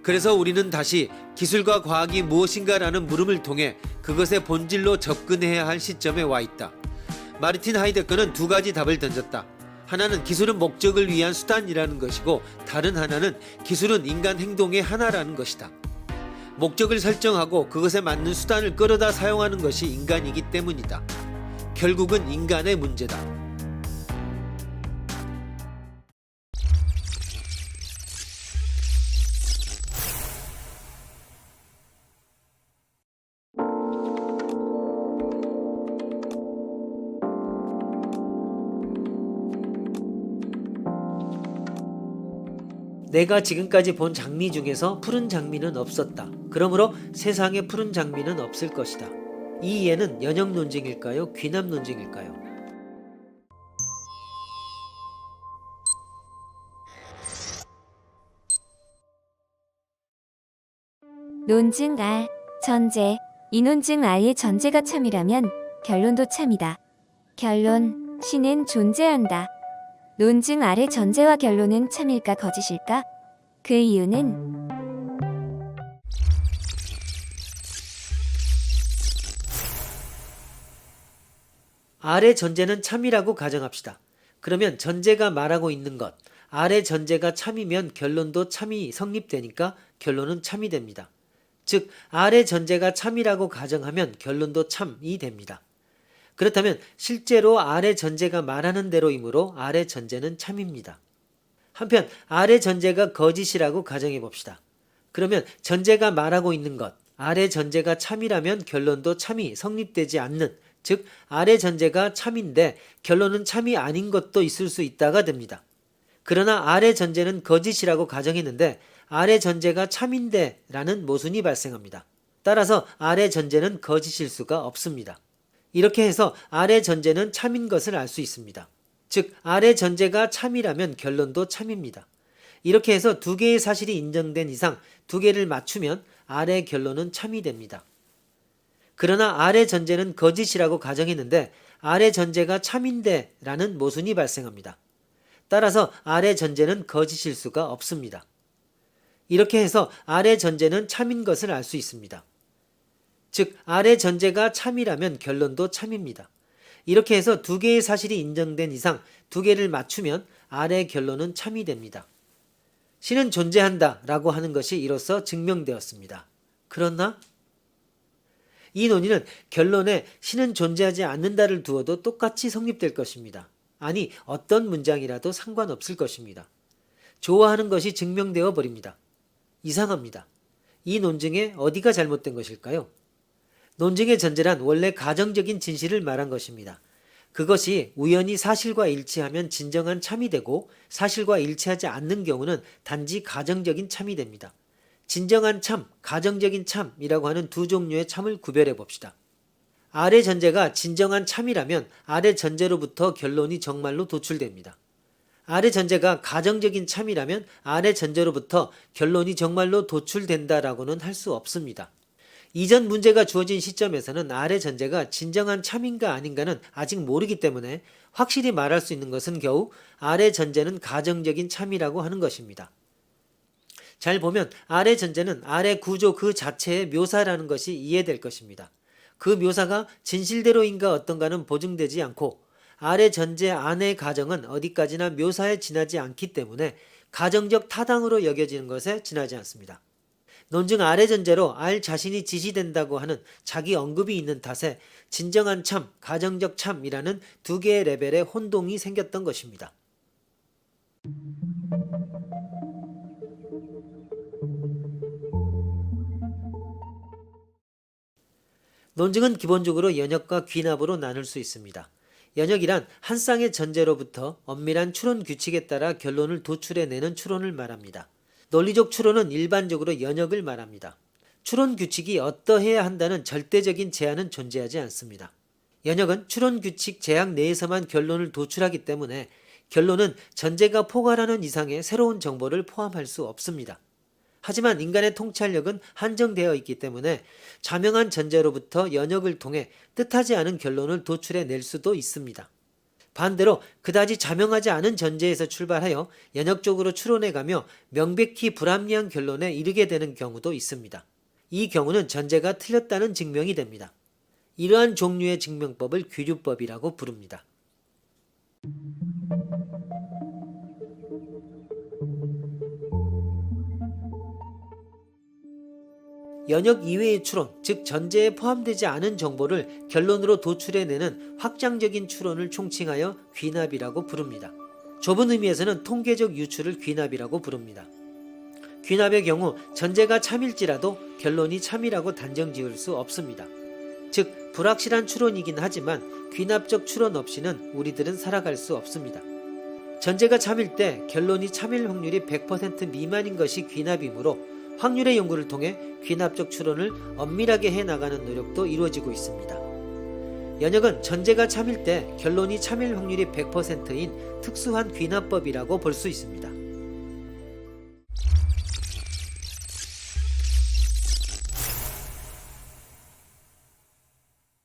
그래서 우리는 다시 기술과 과학이 무엇인가라는 물음을 통해 그것의 본질로 접근해야 할 시점에 와 있다. 마르틴 하이데거는 두 가지 답을 던졌다. 하나는 기술은 목적을 위한 수단이라는 것이고, 다른 하나는 기술은 인간 행동의 하나라는 것이다. 목적을 설정하고 그것에 맞는 수단을 끌어다 사용하는 것이 인간이기 때문이다. 결국은 인간의 문제다. 내가 지금까지 본 장미 중에서 푸른 장미는 없었다. 그러므로 세상에 푸른 장미는 없을 것이다. 이 이해는 연역 논증일까요? 귀납 논증일까요? 논증 R, 전제. 이 논증 R의 전제가 참이라면 결론도 참이다. 결론, 신은 존재한다. 논증 R의 전제와 결론은 참일까 거짓일까? 그 이유는 R의 전제는 참이라고 가정합시다. 그러면 전제가 말하고 있는 것, R의 전제가 참이면 결론도 참이 성립되니까 결론은 참이 됩니다. 즉 R의 전제가 참이라고 가정하면 결론도 참이 됩니다. 그렇다면 실제로 R의 전제가 말하는 대로이므로 R의 전제는 참입니다. 한편 R의 전제가 거짓이라고 가정해 봅시다. 그러면 전제가 말하고 있는 것, R의 전제가 참이라면 결론도 참이 성립되지 않는, 즉 R의 전제가 참인데 결론은 참이 아닌 것도 있을 수 있다가 됩니다. 그러나 R의 전제는 거짓이라고 가정했는데 R의 전제가 참인데 라는 모순이 발생합니다. 따라서 R의 전제는 거짓일 수가 없습니다. 이렇게 해서 R의 전제는 참인 것을 알 수 있습니다. 즉 R의 전제가 참이라면 결론도 참입니다. 이렇게 해서 두 개의 사실이 인정된 이상 두 개를 맞추면 R의 결론은 참이 됩니다. 그러나 R의 전제는 거짓이라고 가정했는데 R의 전제가 참인데 라는 모순이 발생합니다. 따라서 R의 전제는 거짓일 수가 없습니다. 이렇게 해서 R의 전제는 참인 것을 알 수 있습니다. 즉 R의 전제가 참이라면 결론도 참입니다. 이렇게 해서 두 개의 사실이 인정된 이상 두 개를 맞추면 R의 결론은 참이 됩니다. 신은 존재한다 라고 하는 것이 이로써 증명되었습니다. 그렇나? 이 논의는 결론에 신은 존재하지 않는다를 두어도 똑같이 성립될 것입니다. 아니, 어떤 문장이라도 상관없을 것입니다. 좋아하는 것이 증명되어 버립니다. 이상합니다. 이 논증에 어디가 잘못된 것일까요? 논증의 전제란 원래 가정적인 진실을 말한 것입니다. 그것이 우연히 사실과 일치하면 진정한 참이 되고 사실과 일치하지 않는 경우는 단지 가정적인 참이 됩니다. 진정한 참, 가정적인 참이라고 하는 두 종류의 참을 구별해 봅시다. R의 전제가 진정한 참이라면 R의 전제로부터 결론이 정말로 도출됩니다. R의 전제가 가정적인 참이라면 R의 전제로부터 결론이 정말로 도출된다라고는 할 수 없습니다. 이전 문제가 주어진 시점에서는 R의 전제가 진정한 참인가 아닌가는 아직 모르기 때문에 확실히 말할 수 있는 것은 겨우 R의 전제는 가정적인 참이라고 하는 것입니다. 잘 보면 R의 전제는 R의 구조 그 자체의 묘사라는 것이 이해될 것입니다. 그 묘사가 진실대로인가 어떤가는 보증되지 않고 R의 전제 안의 가정은 어디까지나 묘사에 지나지 않기 때문에 가정적 타당으로 여겨지는 것에 지나지 않습니다. 논증 R의 전제로 R 자신이 지시된다고 하는 자기 언급이 있는 탓에 진정한 참, 가정적 참이라는 두 개의 레벨의 혼동이 생겼던 것입니다. 논증은 기본적으로 연역과 귀납으로 나눌 수 있습니다. 연역이란 한 쌍의 전제로부터 엄밀한 추론 규칙에 따라 결론을 도출해내는 추론을 말합니다. 논리적 추론은 일반적으로 연역을 말합니다. 추론 규칙이 어떠해야 한다는 절대적인 제한은 존재하지 않습니다. 연역은 추론 규칙 제약 내에서만 결론을 도출하기 때문에 결론은 전제가 포괄하는 이상의 새로운 정보를 포함할 수 없습니다. 하지만 인간의 통찰력은 한정되어 있기 때문에 자명한 전제로부터 연역을 통해 뜻하지 않은 결론을 도출해낼 수도 있습니다. 반대로 그다지 자명하지 않은 전제에서 출발하여 연역적으로 추론해가며 명백히 불합리한 결론에 이르게 되는 경우도 있습니다. 이 경우는 전제가 틀렸다는 증명이 됩니다. 이러한 종류의 증명법을 귀류법이라고 부릅니다. 연역 이외의 추론, 즉 전제에 포함되지 않은 정보를 결론으로 도출해내는 확장적인 추론을 총칭하여 귀납이라고 부릅니다. 좁은 의미에서는 통계적 유추를 귀납이라고 부릅니다. 귀납의 경우 전제가 참일지라도 결론이 참이라고 단정 지을 수 없습니다. 즉 불확실한 추론이긴 하지만 귀납적 추론 없이는 우리들은 살아갈 수 없습니다. 전제가 참일 때 결론이 참일 확률이 100% 미만인 것이 귀납이므로 확률의 연구를 통해 귀납적 추론을 엄밀하게 해나가는 노력도 이루어지고 있습니다. 연역은 전제가 참일 때 결론이 참일 확률이 100%인 특수한 귀납법이라고 볼 수 있습니다.